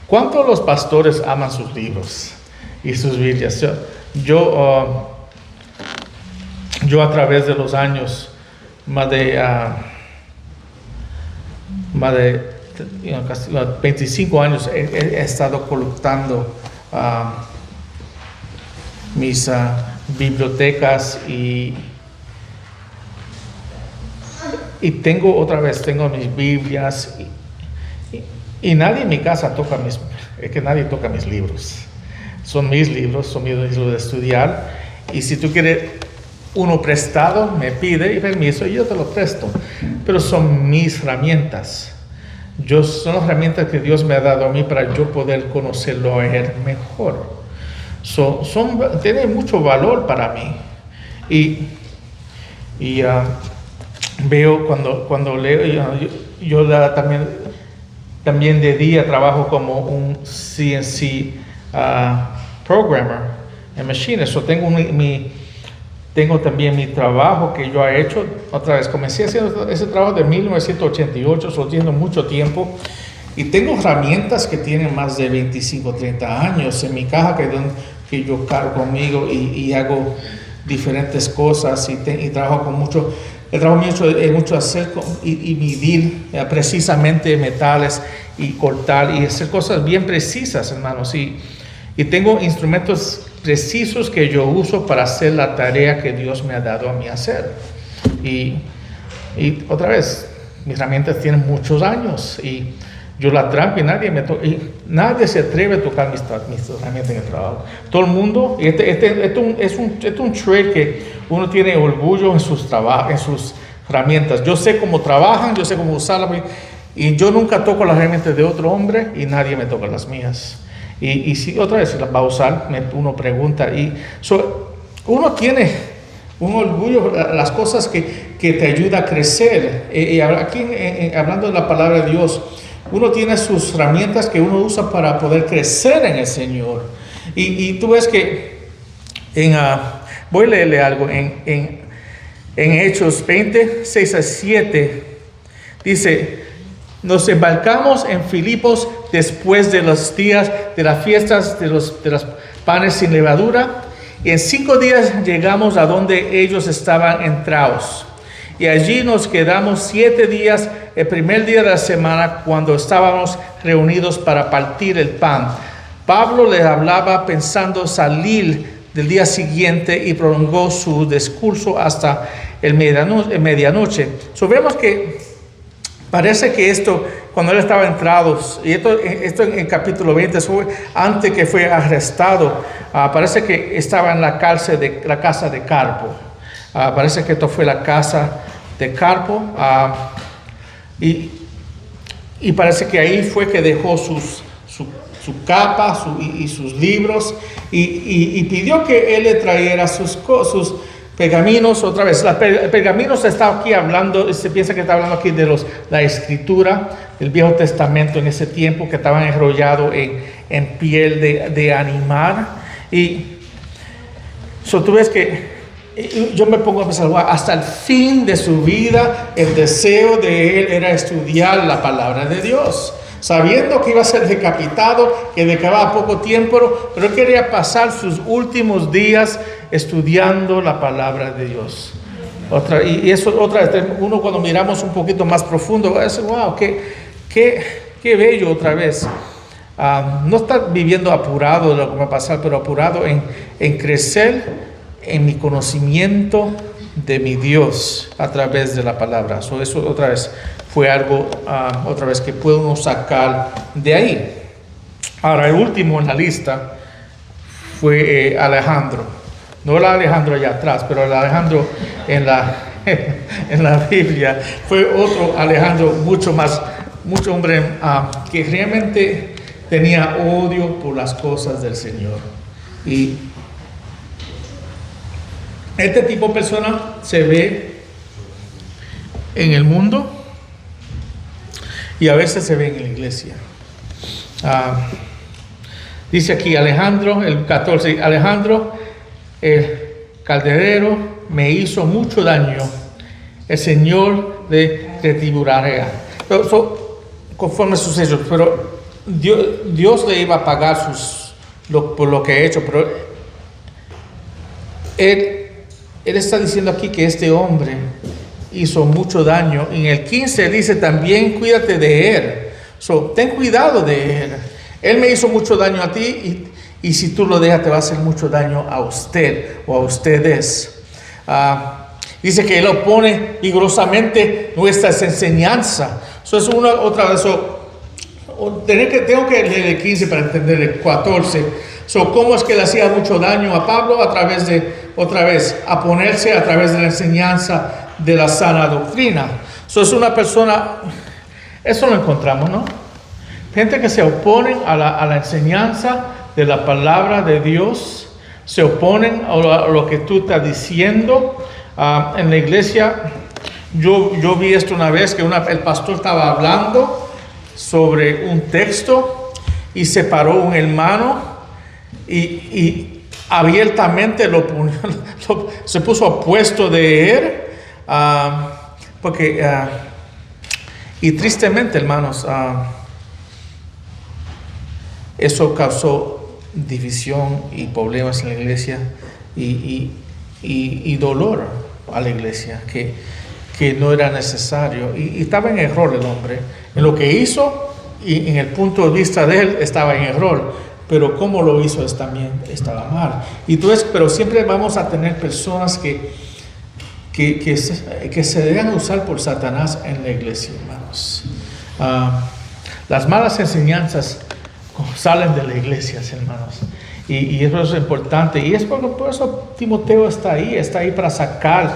¿cuánto los pastores aman sus libros y sus Biblias? Yo a través de los años, más de casi 25 años, he estado colectando mis bibliotecas, y y tengo mis Biblias y nadie en mi casa nadie toca mis libros. Son mis libros de estudiar, y si tú quieres uno prestado, me pide permiso y yo te lo presto, pero son mis herramientas. Son las herramientas que Dios me ha dado a mí para yo poder conocerlo a Él mejor. Tienen mucho valor para mí, y veo cuando leo, yo también de día trabajo como un CNC programmer en machines. Tengo también mi trabajo que yo he hecho. Otra vez, comencé haciendo ese trabajo de 1988, tiene mucho tiempo. Y tengo herramientas que tienen más de 25, 30 años en mi caja que yo cargo conmigo y hago diferentes cosas y trabajo con mucho. El trabajo mío es mucho hacer y medir precisamente metales y cortar y hacer cosas bien precisas, hermanos. Y tengo instrumentos precisos que yo uso para hacer la tarea que Dios me ha dado a mí hacer. Y otra vez, mis herramientas tienen muchos años y yo la traigo y nadie se atreve a tocar mis herramientas en el trabajo. Todo el mundo, es un trait que uno tiene orgullo en sus herramientas. Yo sé cómo trabajan, yo sé cómo usarlas, y yo nunca toco las herramientas de otro hombre y nadie me toca las mías. Y si otra vez las va a usar, uno pregunta. Uno tiene un orgullo, las cosas que te ayuda a crecer. Y aquí, hablando de la palabra de Dios, uno tiene sus herramientas que uno usa para poder crecer en el Señor. Y tú ves que voy a leerle algo en Hechos 20, 6-7. Dice: nos embarcamos en Filipos después de los días de las fiestas de los panes sin levadura, y en 5 días llegamos a donde ellos estaban entrados. Y allí nos quedamos 7 días, el primer día de la semana, cuando estábamos reunidos para partir el pan. Pablo les hablaba pensando salir del día siguiente y prolongó su discurso hasta el medianoche. Vemos que parece que esto, cuando él estaba entrado, y esto en capítulo 20, antes que fue arrestado, parece que estaba en la casa de Carpo. Parece que esto fue la casa de Carpo, y parece que ahí fue que dejó su capa y sus libros, y pidió que él le trajera sus pergaminos. Otra vez, el pergamino se está aquí hablando, se piensa que está hablando aquí de la escritura del Viejo Testamento en ese tiempo, que estaban enrollados en piel de animal. Y tú ves que yo me pongo a pensar, hasta el fin de su vida, el deseo de él era estudiar la palabra de Dios, sabiendo que iba a ser decapitado, que le quedaba poco tiempo, pero él quería pasar sus últimos días estudiando la palabra de Dios. Y eso otra vez, uno cuando miramos un poquito más profundo, va a decir, wow, qué bello otra vez. No estar viviendo apurado de lo que va a pasar, pero apurado en crecer en mi conocimiento de mi Dios a través de la palabra. Eso otra vez fue algo, otra vez, que puede uno sacar de ahí. Ahora, el último en la lista fue Alejandro. No el Alejandro allá atrás, pero el Alejandro en la Biblia. Fue otro Alejandro, mucho hombre que realmente tenía odio por las cosas del Señor. Y este tipo de persona se ve en el mundo y a veces se ve en la iglesia. Dice aquí Alejandro, el 14, Alejandro, el calderero, me hizo mucho daño. El Señor le retribuirá. Conforme a sus hechos, pero Dios le iba a pagar por lo que ha hecho, pero él está diciendo aquí que este hombre hizo mucho daño. En el 15 dice también, cuídate de él. Ten cuidado de él. Él me hizo mucho daño a ti y si tú lo dejas te va a hacer mucho daño a usted o a ustedes. Dice que Él opone vigorosamente nuestras enseñanzas. Eso es otra vez. Tengo que leer el 15 para entender el 14. ¿Cómo es que le hacía mucho daño a Pablo? A través de, otra vez, a ponerse a través de la enseñanza de la sana doctrina. Es una persona, eso lo encontramos, ¿no? Gente que se oponen a la enseñanza de la palabra de Dios, se oponen a lo que tú estás diciendo. En la iglesia, yo vi esto una vez, que el pastor estaba hablando sobre un texto y se paró un hermano y abiertamente se puso opuesto de él, y tristemente, hermanos, eso causó división y problemas en la iglesia y dolor a la iglesia, que no era necesario, y estaba en error el hombre en lo que hizo, y en el punto de vista de él estaba en error, pero cómo lo hizo también estaba mal. Entonces, pero siempre vamos a tener personas que se dejan usar por Satanás en la iglesia, hermanos. Las malas enseñanzas salen de la iglesia, hermanos, y eso es importante, y es por eso Timoteo está ahí para sacar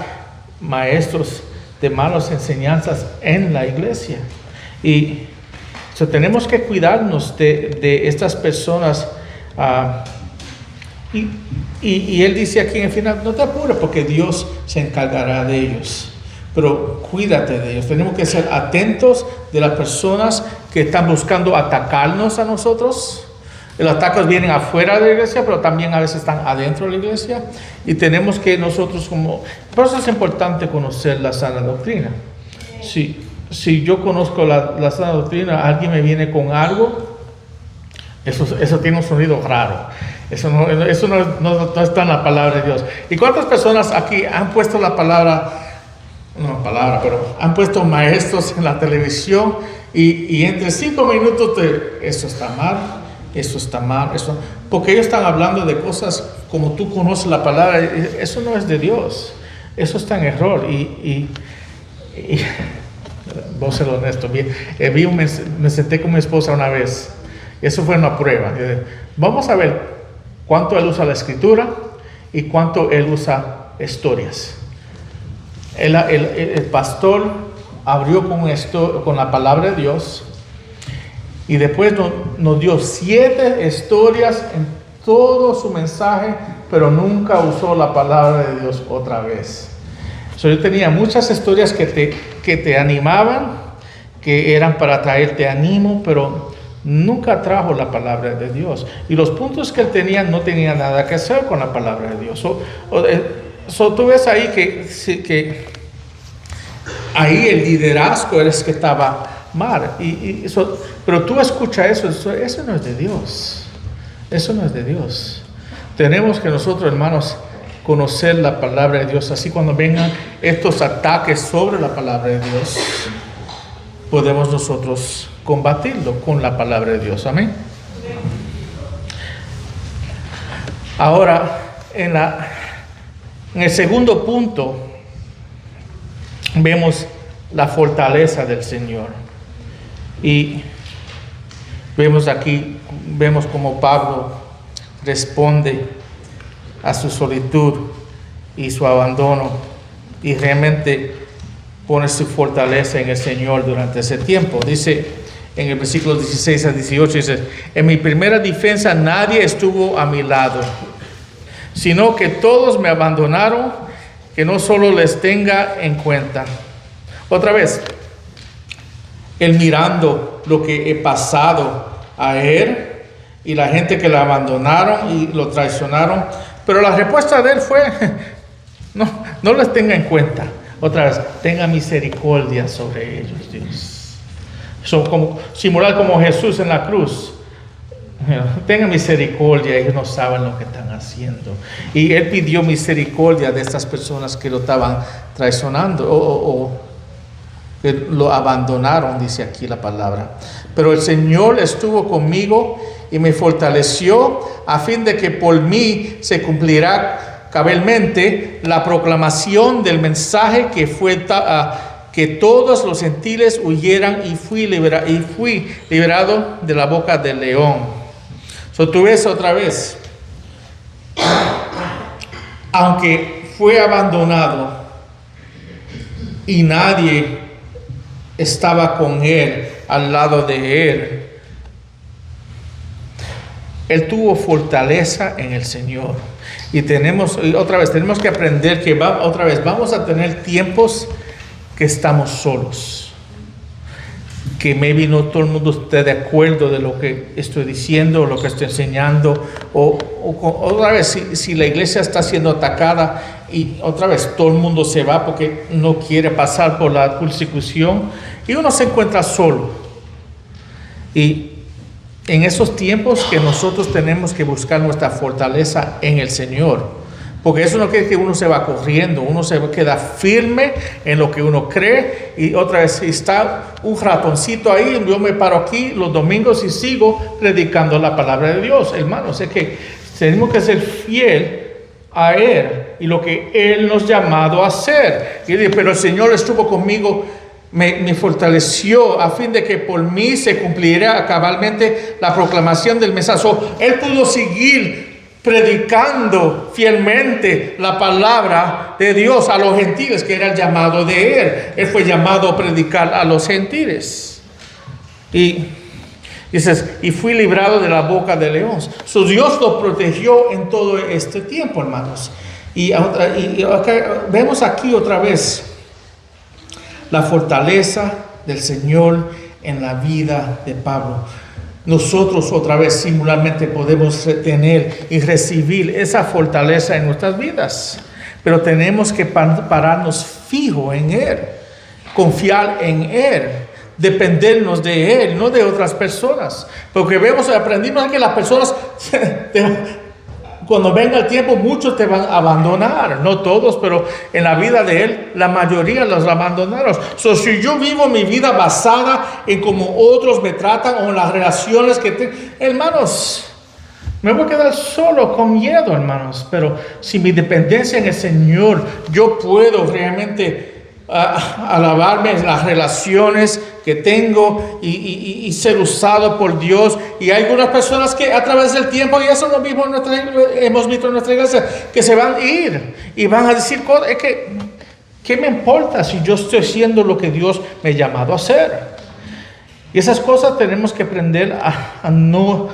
maestros de malas enseñanzas en la iglesia. Y tenemos que cuidarnos de estas personas. Y él dice aquí en el final, no te apures porque Dios se encargará de ellos. Pero cuídate de ellos. Tenemos que ser atentos de las personas que están buscando atacarnos a nosotros. Los ataques vienen afuera de la iglesia, pero también a veces están adentro de la iglesia. Y tenemos que nosotros por eso es importante conocer la sana doctrina. Si yo conozco la sana doctrina, alguien me viene con algo, eso tiene un sonido raro. Eso no está en la palabra de Dios. ¿Y cuántas personas aquí han puesto pero han puesto maestros en la televisión y entre 5 minutos eso está mal, porque ellos están hablando de cosas como tú conoces la palabra, eso no es de Dios, eso está en error, y voy a ser honesto, me senté con mi esposa una vez, eso fue una prueba, vamos a ver cuánto él usa la escritura y cuánto él usa historias. El pastor abrió con la palabra de Dios y después nos dio 7 historias en todo su mensaje, pero nunca usó la palabra de Dios otra vez. Yo tenía muchas historias que te animaban, que eran para traerte ánimo, pero nunca trajo la palabra de Dios. Y los puntos que él tenía no tenían nada que hacer con la palabra de Dios. Tú ves ahí que ahí el liderazgo es que estaba mal. Pero tú escuchas eso no es de Dios. Eso no es de Dios. Tenemos que nosotros, hermanos, conocer la palabra de Dios. Así cuando vengan estos ataques sobre la palabra de Dios, podemos nosotros combatirlo con la palabra de Dios. Amén. Ahora, en el segundo punto, vemos la fortaleza del Señor. Y vemos como Pablo responde a su solitud y su abandono, y realmente pone su fortaleza en el Señor durante ese tiempo. Dice en el versículo 16 al 18, dice: en mi primera defensa nadie estuvo a mi lado, sino que todos me abandonaron, que no solo les tenga en cuenta. Otra vez, él mirando lo que he pasado a él y la gente que lo abandonaron y lo traicionaron, pero la respuesta de él fue: no les tenga en cuenta. Otra vez, tenga misericordia sobre ellos, Dios. Son como simular como Jesús en la cruz. Tenga misericordia, ellos no saben lo que están haciendo. Y él pidió misericordia de estas personas que lo estaban traicionando o que lo abandonaron, dice aquí la palabra. Pero el Señor estuvo conmigo y me fortaleció a fin de que por mí se cumplirá cabalmente la proclamación del mensaje que fue que todos los gentiles huyeran y fui liberado de la boca del león. Tú ves otra vez, aunque fue abandonado y nadie estaba con él, al lado de él, él tuvo fortaleza en el Señor. Y tenemos que aprender que vamos a tener tiempos que estamos solos, que maybe no todo el mundo esté de acuerdo de lo que estoy diciendo o lo que estoy enseñando, o otra vez si la iglesia está siendo atacada y otra vez todo el mundo se va porque no quiere pasar por la persecución y uno se encuentra solo. Y en esos tiempos que nosotros tenemos que buscar nuestra fortaleza en el Señor, porque eso no quiere que uno se va corriendo, uno se queda firme en lo que uno cree. Y otra vez, si está un ratoncito ahí, yo me paro aquí los domingos y sigo predicando la palabra de Dios. Hermanos, es que tenemos que ser fiel a Él y lo que Él nos ha llamado a hacer. Y dice, pero el Señor estuvo conmigo, me fortaleció a fin de que por mí se cumpliera cabalmente la proclamación del mensaje. Él pudo seguir predicando fielmente la palabra de Dios a los gentiles, que era el llamado de Él. Él fue llamado a predicar a los gentiles. Y dices, y fui librado de la boca del león. Dios lo protegió en todo este tiempo, hermanos. Y vemos aquí otra vez la fortaleza del Señor en la vida de Pablo. Nosotros otra vez singularmente podemos tener y recibir esa fortaleza en nuestras vidas, pero tenemos que pararnos fijo en Él, confiar en Él, dependernos de Él, no de otras personas, porque aprendimos que las personas cuando venga el tiempo, muchos te van a abandonar, no todos, pero en la vida de Él, la mayoría los abandonaron. Si yo vivo mi vida basada en cómo otros me tratan o en las relaciones que tengo, hermanos, me voy a quedar solo con miedo, hermanos. Pero si mi dependencia en el Señor, yo puedo realmente alabarme en las relaciones que tengo y ser usado por Dios. Y hay algunas personas que a través del tiempo, y eso lo mismo hemos visto en nuestra iglesia, que se van a ir y van a decir cosas. Es que, ¿qué me importa si yo estoy haciendo lo que Dios me ha llamado a hacer? Y esas cosas tenemos que aprender a no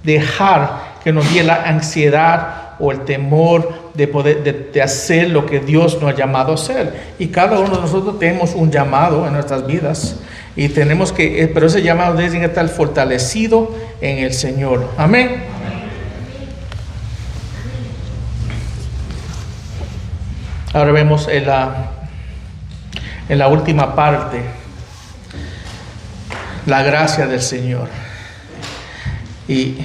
dejar que nos lleve la ansiedad o el temor de hacer lo que Dios nos ha llamado a hacer. Y cada uno de nosotros tenemos un llamado en nuestras vidas y tenemos que, pero ese llamado debe estar fortalecido en el Señor. Amén. Ahora vemos en la última parte la gracia del Señor. Y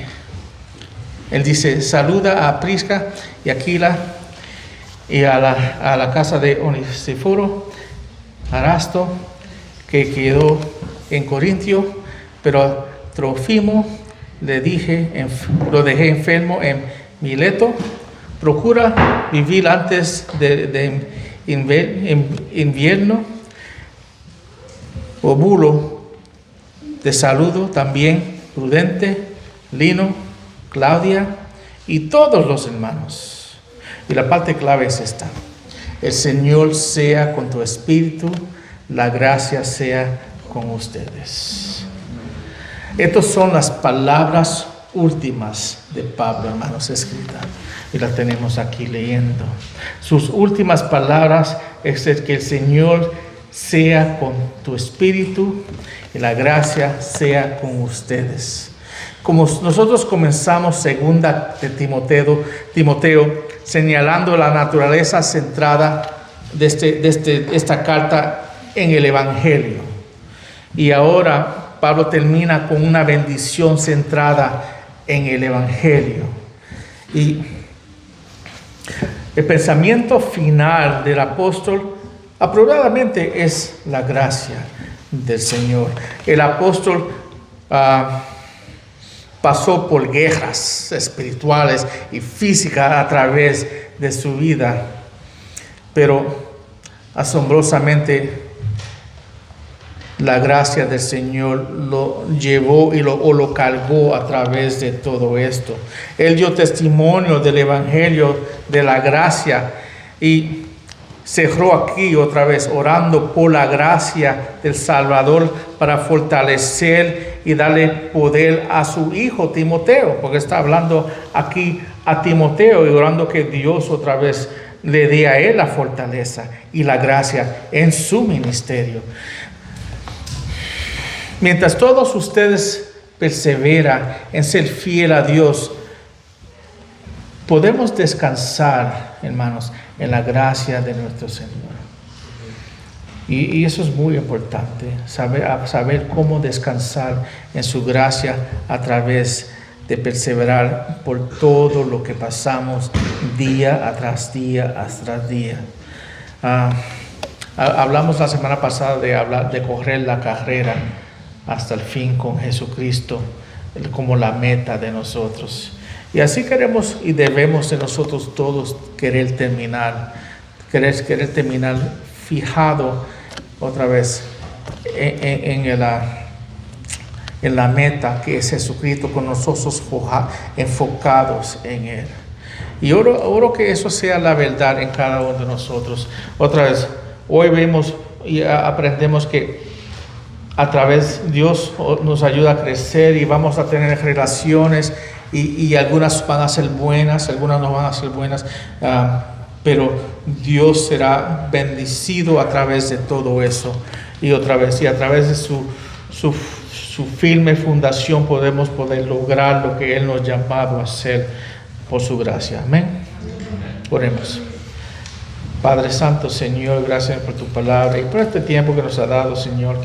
Él dice, saluda a Prisca y Aquila y a la casa de Onesíforo, Arasto, que quedó en Corintio, pero a Trófimo lo dejé enfermo en Mileto. Procura vivir antes de invierno. Obulo de saludo también, Prudente, Lino, Claudia y todos los hermanos. Y la parte clave es esta: el Señor sea con tu espíritu, la gracia sea con ustedes. Estas son las palabras últimas de Pablo, hermanos, escritas, y las tenemos aquí leyendo. Sus últimas palabras es que el Señor sea con tu espíritu y la gracia sea con ustedes. Como nosotros comenzamos segunda de Timoteo señalando la naturaleza centrada de esta carta en el Evangelio. Y ahora Pablo termina con una bendición centrada en el Evangelio. Y el pensamiento final del apóstol apropiadamente es la gracia del Señor. El apóstol pasó por guerras espirituales y físicas a través de su vida, pero asombrosamente la gracia del Señor lo llevó y lo cargó a través de todo esto. Él dio testimonio del Evangelio de la gracia y cerró aquí otra vez orando por la gracia del Salvador para fortalecer y darle poder a su hijo Timoteo, porque está hablando aquí a Timoteo y orando que Dios otra vez le dé a él la fortaleza y la gracia en su ministerio. Mientras todos ustedes perseveran en ser fiel a Dios, podemos descansar, hermanos, en la gracia de nuestro Señor. Y eso es muy importante, saber cómo descansar en su gracia a través de perseverar por todo lo que pasamos día tras día. Hablamos la semana pasada de correr la carrera hasta el fin con Jesucristo como la meta de nosotros. Y así queremos y debemos de nosotros todos querer terminar fijado otra vez en la meta que es Jesucristo, con nosotros enfocados en Él. Y oro que eso sea la verdad en cada uno de nosotros. Otra vez, hoy vemos y aprendemos que a través Dios nos ayuda a crecer y vamos a tener relaciones y algunas van a ser buenas, algunas no van a ser buenas, pero Dios será bendecido a través de todo eso. Y otra vez, y a través de su firme fundación podemos lograr lo que Él nos ha llamado a hacer por su gracia. Amén. Oremos. Padre Santo, Señor, gracias por tu palabra y por este tiempo que nos ha dado, Señor,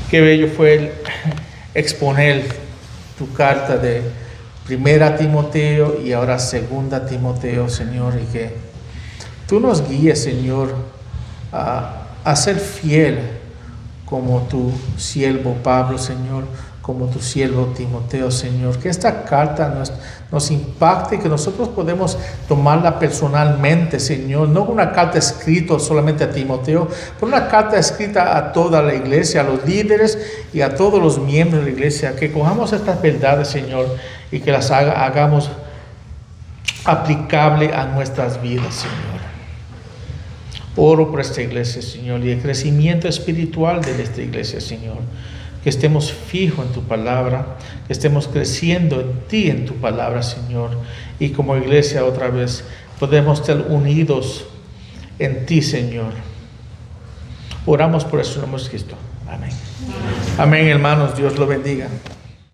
qué bello fue exponer tu carta de 1 Timoteo y ahora 2 Timoteo, Señor, y que tú nos guíes, Señor, a ser fiel como tu siervo Pablo, Señor, como tu siervo Timoteo, Señor. Que esta carta nos impacte y que nosotros podemos tomarla personalmente, Señor. No una carta escrita solamente a Timoteo, pero una carta escrita a toda la iglesia, a los líderes y a todos los miembros de la iglesia. Que cojamos estas verdades, Señor, y que las hagamos aplicable a nuestras vidas, Señor. Oro por esta iglesia, Señor, y el crecimiento espiritual de esta iglesia, Señor. Que estemos fijos en tu palabra, que estemos creciendo en ti, en tu palabra, Señor. Y como iglesia, otra vez, podemos estar unidos en ti, Señor. Oramos por eso en nombre de Cristo. Amén. Amén, hermanos. Dios lo bendiga.